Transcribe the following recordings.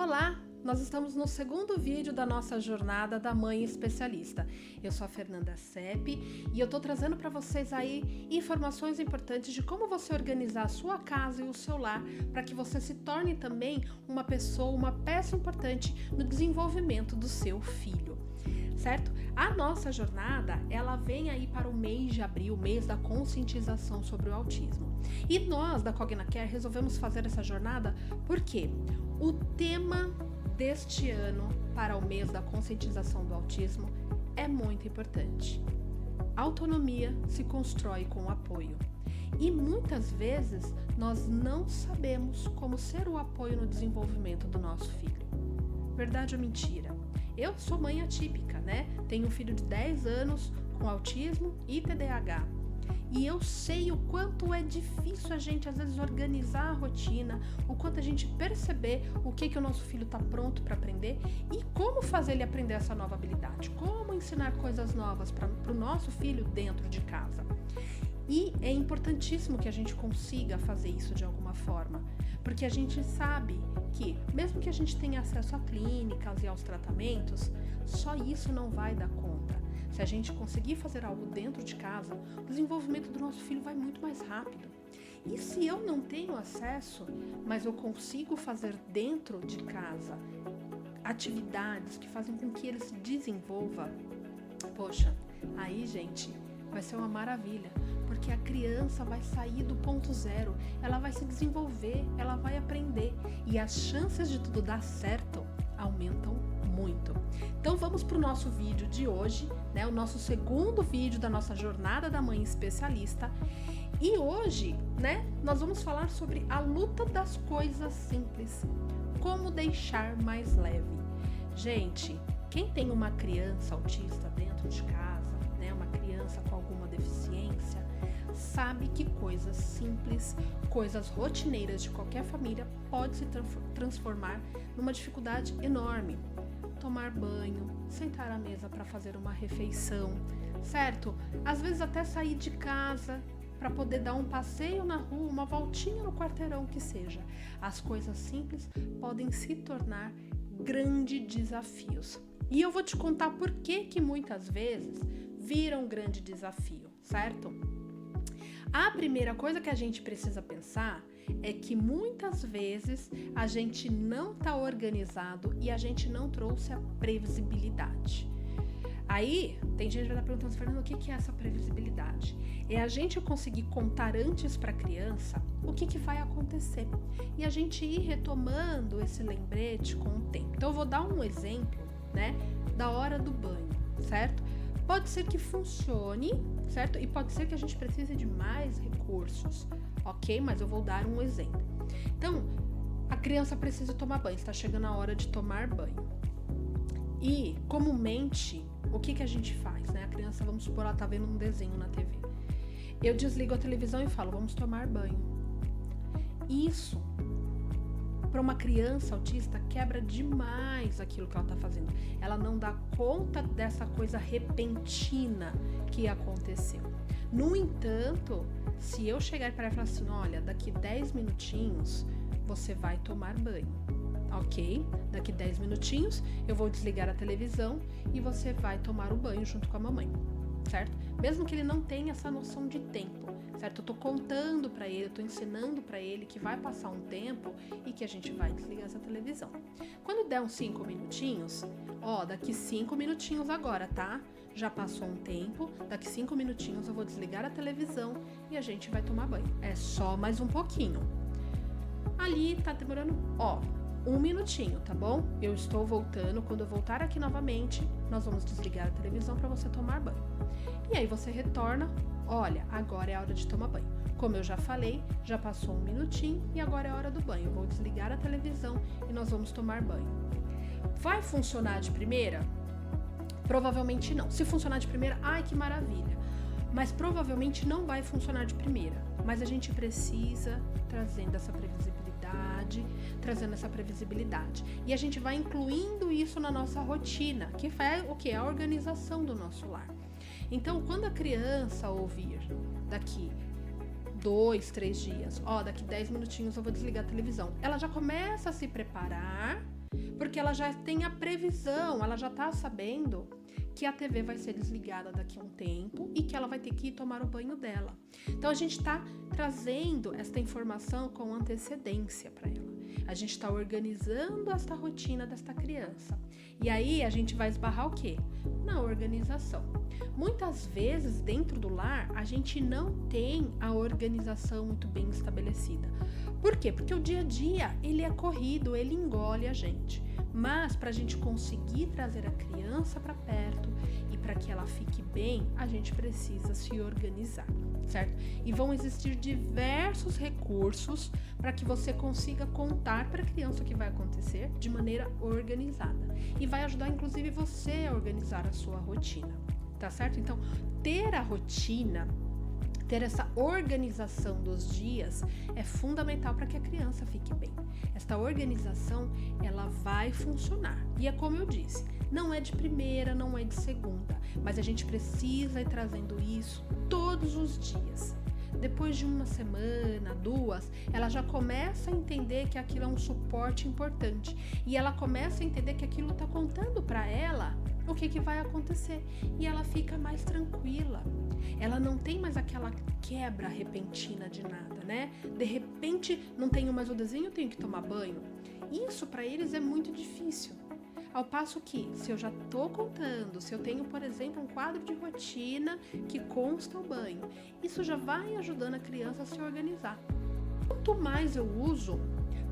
Olá! Nós estamos no segundo vídeo da nossa jornada da Mãe Especialista. Eu sou a Fernanda Sepe e eu tô trazendo para vocês aí informações importantes de como você organizar a sua casa e o seu lar para que você se torne também uma pessoa, uma peça importante no desenvolvimento do seu filho. Certo? A nossa jornada, ela vem aí para o mês de abril, mês da conscientização sobre o autismo. E nós, da CognaCare, resolvemos fazer essa jornada porque o tema deste ano para o mês da conscientização do autismo é muito importante. A autonomia se constrói com apoio. E muitas vezes nós não sabemos como ser o apoio no desenvolvimento do nosso filho. Verdade ou mentira? Eu sou mãe atípica, né? Tenho um filho de 10 anos com autismo e TDAH. E eu sei o quanto é difícil a gente, às vezes, organizar a rotina, o quanto a gente perceber o que o nosso filho está pronto para aprender e como fazer ele aprender essa nova habilidade, como ensinar coisas novas para o nosso filho dentro de casa. E é importantíssimo que a gente consiga fazer isso de alguma forma, porque a gente sabe que, mesmo que a gente tenha acesso a clínicas e aos tratamentos, só isso não vai dar conta. Se a gente conseguir fazer algo dentro de casa, o desenvolvimento do nosso filho vai muito mais rápido. E se eu não tenho acesso, mas eu consigo fazer dentro de casa atividades que fazem com que ele se desenvolva, poxa, aí, gente, vai ser uma maravilha, porque a criança vai sair do ponto zero, ela vai se desenvolver, ela vai aprender e as chances de tudo dar certo aumentam muito. Então vamos para o nosso vídeo de hoje, né? O nosso segundo vídeo da nossa jornada da mãe especialista. E hoje, né, nós vamos falar sobre a luta das coisas simples, como deixar mais leve. Gente, quem tem uma criança autista dentro de casa, né, uma criança com alguma deficiência, sabe que coisas simples, coisas rotineiras de qualquer família pode se transformar numa dificuldade enorme. Tomar banho, sentar à mesa para fazer uma refeição, certo? Às vezes até sair de casa para poder dar um passeio na rua, uma voltinha no quarteirão que seja. As coisas simples podem se tornar grandes desafios. E eu vou te contar por que muitas vezes viram um grande desafio, certo? A primeira coisa que a gente precisa pensar é que muitas vezes a gente não está organizado e a gente não trouxe a previsibilidade. Aí, tem gente que vai estar perguntando, Fernando, o que é essa previsibilidade? É a gente conseguir contar antes para a criança o que vai acontecer e a gente ir retomando esse lembrete com o tempo. Então, eu vou dar um exemplo, né, da hora do banho, certo? Pode ser que funcione, certo? E pode ser que a gente precise de mais recursos, ok? Mas eu vou dar um exemplo. Então, a criança precisa tomar banho, está chegando a hora de tomar banho. E, comumente, o que a gente faz, né? A criança, vamos supor, ela está vendo um desenho na TV. Eu desligo a televisão e falo, vamos tomar banho. Isso, para uma criança autista, quebra demais aquilo que ela está fazendo. Ela não dá conta dessa coisa repentina que aconteceu. No entanto, se eu chegar para ela e falar assim, olha, daqui 10 minutinhos você vai tomar banho, ok? Daqui 10 minutinhos eu vou desligar a televisão e você vai tomar o banho junto com a mamãe, certo? Mesmo que ele não tenha essa noção de tempo, certo? Eu tô contando para ele, eu tô ensinando para ele que vai passar um tempo e que a gente vai desligar essa televisão. Quando der uns 5 minutinhos, ó, daqui 5 minutinhos agora, tá? Já passou um tempo, daqui 5 minutinhos eu vou desligar a televisão e a gente vai tomar banho. É só mais um pouquinho. Ali tá demorando, ó, 1 minutinho, tá bom? Eu estou voltando, quando eu voltar aqui novamente, nós vamos desligar a televisão para você tomar banho. E aí você retorna, olha, agora é a hora de tomar banho. Como eu já falei, já passou 1 minutinho e agora é a hora do banho. Eu vou desligar a televisão e nós vamos tomar banho. Vai funcionar de primeira? Provavelmente não. Se funcionar de primeira, ai que maravilha. Mas provavelmente não vai funcionar de primeira. Mas a gente precisa trazendo essa previsibilidade. E a gente vai incluindo isso na nossa rotina, que é o que? A organização do nosso lar. Então, quando a criança ouvir daqui 2, 3 dias, ó, daqui 10 minutinhos eu vou desligar a televisão, ela já começa a se preparar porque ela já tem a previsão, ela já está sabendo que a TV vai ser desligada daqui a um tempo e que ela vai ter que ir tomar o banho dela. Então a gente está trazendo esta informação com antecedência para ela. A gente está organizando esta rotina desta criança. E aí a gente vai esbarrar o quê? Na organização. Muitas vezes dentro do lar a gente não tem a organização muito bem estabelecida. Por quê? Porque o dia a dia ele é corrido, ele engole a gente. Mas para a gente conseguir trazer a criança para perto e para que ela fique bem, a gente precisa se organizar, certo? E vão existir diversos recursos para que você consiga contar para a criança o que vai acontecer de maneira organizada. E vai ajudar inclusive você a organizar a sua rotina, tá certo? Então, ter a rotina, ter essa organização dos dias é fundamental para que a criança fique bem. Esta organização, ela vai funcionar. E é como eu disse, não é de primeira, não é de segunda, mas a gente precisa ir trazendo isso todos os dias. Depois de uma semana, 2, ela já começa a entender que aquilo é um suporte importante. E ela começa a entender que aquilo está contando para ela o que vai acontecer. E ela fica mais tranquila. Ela não tem mais aquela quebra repentina de nada, né? De repente, não tenho mais o desenho, tenho que tomar banho. Isso para eles é muito difícil. Ao passo que, se eu já estou contando, se eu tenho, por exemplo, um quadro de rotina que consta o banho, isso já vai ajudando a criança a se organizar. Quanto mais eu uso,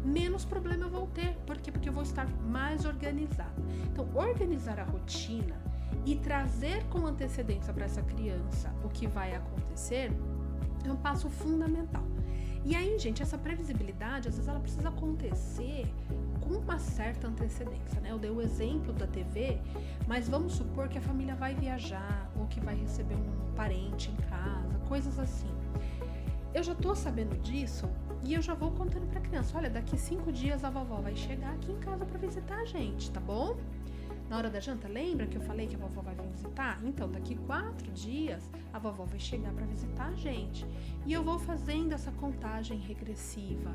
menos problema eu vou ter. Por quê? Porque eu vou estar mais organizada. Então, organizar a rotina e trazer com antecedência para essa criança o que vai acontecer é um passo fundamental. E aí, gente, essa previsibilidade, às vezes ela precisa acontecer com uma certa antecedência, né? Eu dei o exemplo da TV, mas vamos supor que a família vai viajar ou que vai receber um parente em casa, coisas assim. Eu já tô sabendo disso e eu já vou contando pra criança, olha, daqui 5 dias a vovó vai chegar aqui em casa pra visitar a gente, tá bom? Na hora da janta, lembra que eu falei que a vovó vai vir visitar? Então, daqui 4 dias, a vovó vai chegar para visitar a gente. E eu vou fazendo essa contagem regressiva.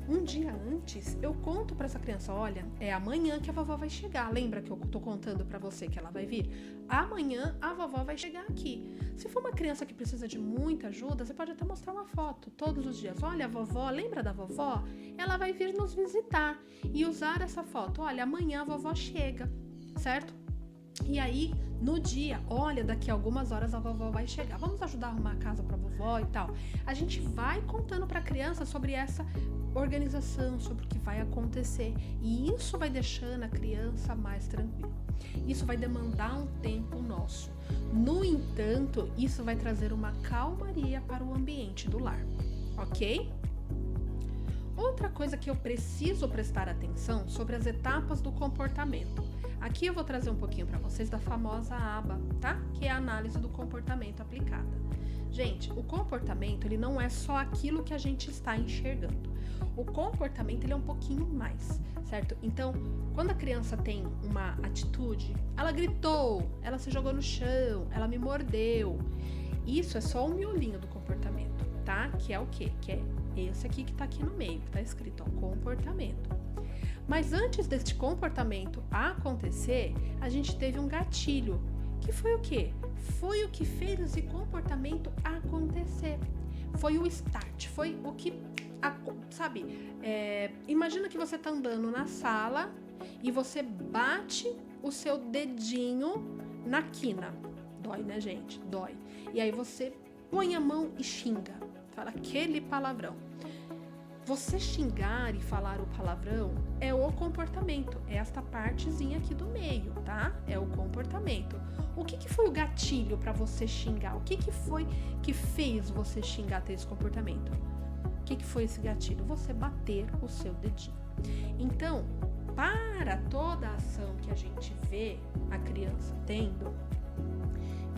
Um dia antes, eu conto para essa criança, olha, é amanhã que a vovó vai chegar. Lembra que eu tô contando para você que ela vai vir? Amanhã a vovó vai chegar aqui. Se for uma criança que precisa de muita ajuda, você pode até mostrar uma foto todos os dias. Olha, a vovó, lembra da vovó? Ela vai vir nos visitar. E usar essa foto, olha, amanhã a vovó chega. Certo? E aí, no dia, olha, daqui a algumas horas a vovó vai chegar. Vamos ajudar a arrumar a casa pra vovó e tal. A gente vai contando pra criança sobre essa organização, sobre o que vai acontecer. E isso vai deixando a criança mais tranquila. Isso vai demandar um tempo nosso. No entanto, isso vai trazer uma calmaria para o ambiente do lar. Ok? Outra coisa que eu preciso prestar atenção sobre as etapas do comportamento. Aqui eu vou trazer um pouquinho para vocês da famosa aba, tá? Que é a análise do comportamento aplicada. Gente, o comportamento, ele não é só aquilo que a gente está enxergando. O comportamento, ele é um pouquinho mais, certo? Então, quando a criança tem uma atitude, ela gritou, ela se jogou no chão, ela me mordeu. Isso é só o miolinho do comportamento, tá? Que é o quê? Que é esse aqui que tá aqui no meio, que tá escrito, ó, comportamento. Mas antes deste comportamento acontecer, a gente teve um gatilho, que foi o quê? Foi o que fez esse comportamento acontecer. Foi o start, foi o que, sabe? Imagina que você tá andando na sala e você bate o seu dedinho na quina. Dói, né, gente? Dói. E aí você põe a mão e xinga, fala aquele palavrão. Você xingar e falar o palavrão é o comportamento, é esta partezinha aqui do meio, tá? É o comportamento. O que foi o gatilho para você xingar? O que foi que fez você xingar, ter esse comportamento? O que foi esse gatilho? Você bater o seu dedinho. Então, para toda a ação que a gente vê a criança tendo,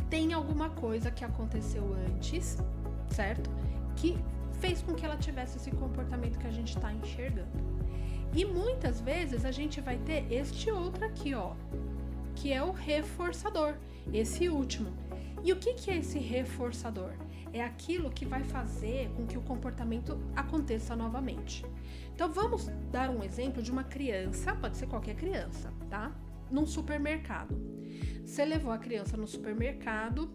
tem alguma coisa que aconteceu antes, certo? Que fez com que ela tivesse esse comportamento que a gente está enxergando. E muitas vezes a gente vai ter este outro aqui, ó, que é o reforçador, esse último. E o que é esse reforçador? é aquilo que vai fazer com que o comportamento aconteça novamente. Então vamos dar um exemplo de uma criança, pode ser qualquer criança, tá? Num supermercado. Você levou a criança no supermercado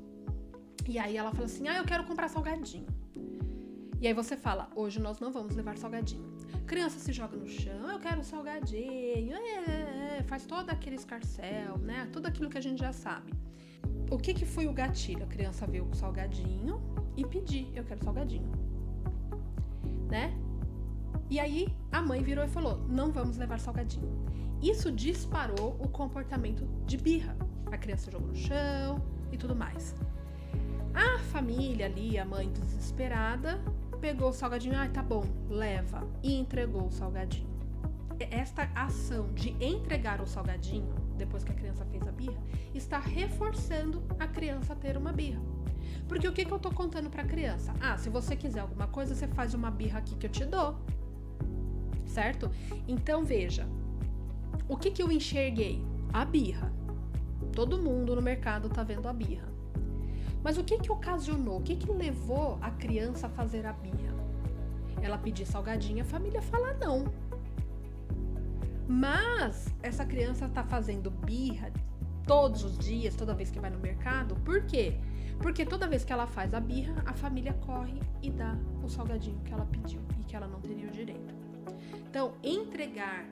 e aí ela fala assim, eu quero comprar salgadinho. E aí você fala, hoje nós não vamos levar salgadinho. Criança se joga no chão, eu quero salgadinho, faz todo aquele escarcéu, né? Tudo aquilo que a gente já sabe. O que foi o gatilho? A criança veio com o salgadinho e pediu, eu quero salgadinho, né? E aí a mãe virou e falou, não vamos levar salgadinho. Isso disparou o comportamento de birra. A criança jogou no chão e tudo mais. A família ali, a mãe desesperada, pegou o salgadinho, tá bom, leva, e entregou o salgadinho. Esta ação de entregar o salgadinho, depois que a criança fez a birra, está reforçando a criança a ter uma birra. Porque o que eu tô contando pra criança? Se você quiser alguma coisa, você faz uma birra aqui que eu te dou. Certo? Então, veja, o que eu enxerguei? A birra. Todo mundo no mercado tá vendo a birra. Mas o que ocasionou? O que levou a criança a fazer a birra? Ela pedir salgadinho, a família fala não. Mas essa criança tá fazendo birra todos os dias, toda vez que vai no mercado. Por quê? Porque toda vez que ela faz a birra, a família corre e dá o salgadinho que ela pediu e que ela não teria o direito. Então, entregar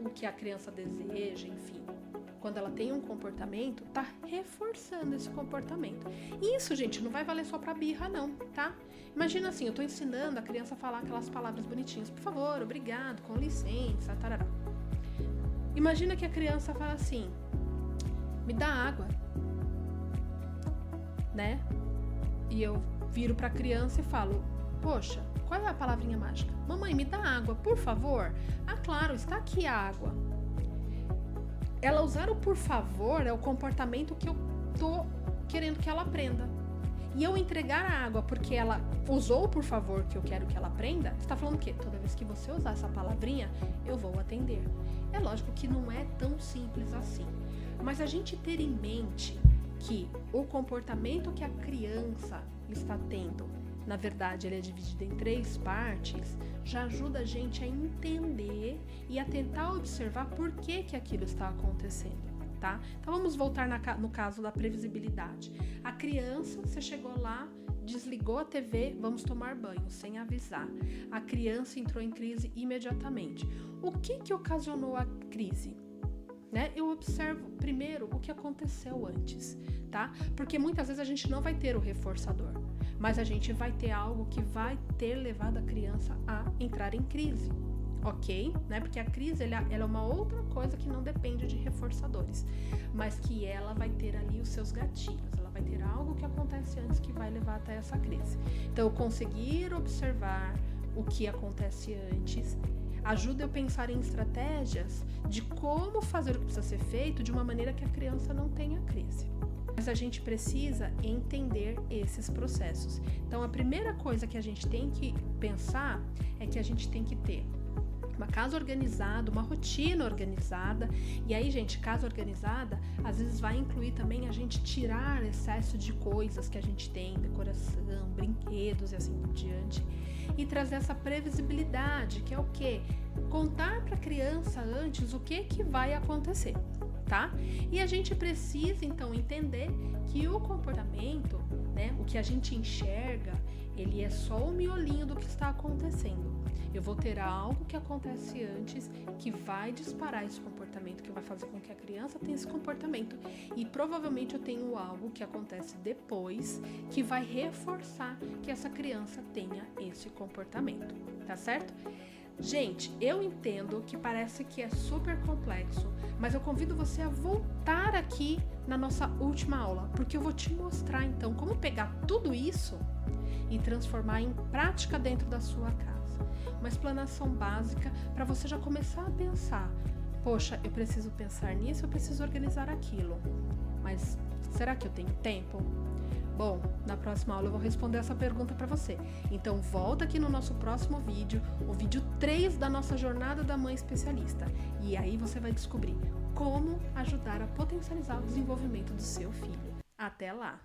o que a criança deseja, enfim, quando ela tem um comportamento, tá reforçando esse comportamento. E isso, gente, não vai valer só pra birra, não, tá? Imagina assim, eu tô ensinando a criança a falar aquelas palavras bonitinhas. Por favor, obrigado, com licença, tarará. Imagina que a criança fala assim, me dá água, né? E eu viro pra criança e falo, poxa, qual é a palavrinha mágica? Mamãe, me dá água, por favor. Claro, está aqui a água. Ela usar o por favor é o comportamento que eu tô querendo que ela aprenda. E eu entregar a água porque ela usou o por favor que eu quero que ela aprenda, você tá falando o quê? Toda vez que você usar essa palavrinha, eu vou atender. É lógico que não é tão simples assim. Mas a gente ter em mente que o comportamento que a criança está tendo, na verdade, ele é dividido em 3 partes, já ajuda a gente a entender e a tentar observar por que aquilo está acontecendo, tá? Então, vamos voltar no caso da previsibilidade. A criança, você chegou lá, desligou a TV, vamos tomar banho, sem avisar. A criança entrou em crise imediatamente. O que ocasionou a crise? Né? Eu observo primeiro o que aconteceu antes, tá? Porque muitas vezes a gente não vai ter o reforçador, mas a gente vai ter algo que vai ter levado a criança a entrar em crise, ok? Né? Porque a crise ela é uma outra coisa que não depende de reforçadores, mas que ela vai ter ali os seus gatilhos, ela vai ter algo que acontece antes que vai levar até essa crise. Então, eu conseguir observar o que acontece antes ajuda eu pensar em estratégias de como fazer o que precisa ser feito de uma maneira que a criança não tenha crise. Mas a gente precisa entender esses processos. Então, a primeira coisa que a gente tem que pensar é que a gente tem que ter uma casa organizada, uma rotina organizada. E aí, gente, casa organizada, às vezes vai incluir também a gente tirar excesso de coisas que a gente tem, decoração, brinquedos e assim por diante. E trazer essa previsibilidade, que é o quê? Contar para a criança antes o que vai acontecer, tá? E a gente precisa, então, entender que o comportamento, né, o que a gente enxerga, ele é só o miolinho do que está acontecendo. Eu vou ter algo que acontece antes que vai disparar esse comportamento, que vai fazer com que a criança tenha esse comportamento. E provavelmente eu tenho algo que acontece depois que vai reforçar que essa criança tenha esse comportamento, tá certo? Gente, eu entendo que parece que é super complexo, mas eu convido você a voltar aqui na nossa última aula, porque eu vou te mostrar então como pegar tudo isso e transformar em prática dentro da sua casa. Uma explanação básica para você já começar a pensar, poxa, eu preciso pensar nisso, eu preciso organizar aquilo, mas será que eu tenho tempo? Bom, na próxima aula eu vou responder essa pergunta para você. Então volta aqui no nosso próximo vídeo, o vídeo 3 da nossa jornada da mãe especialista. E aí você vai descobrir como ajudar a potencializar o desenvolvimento do seu filho. Até lá!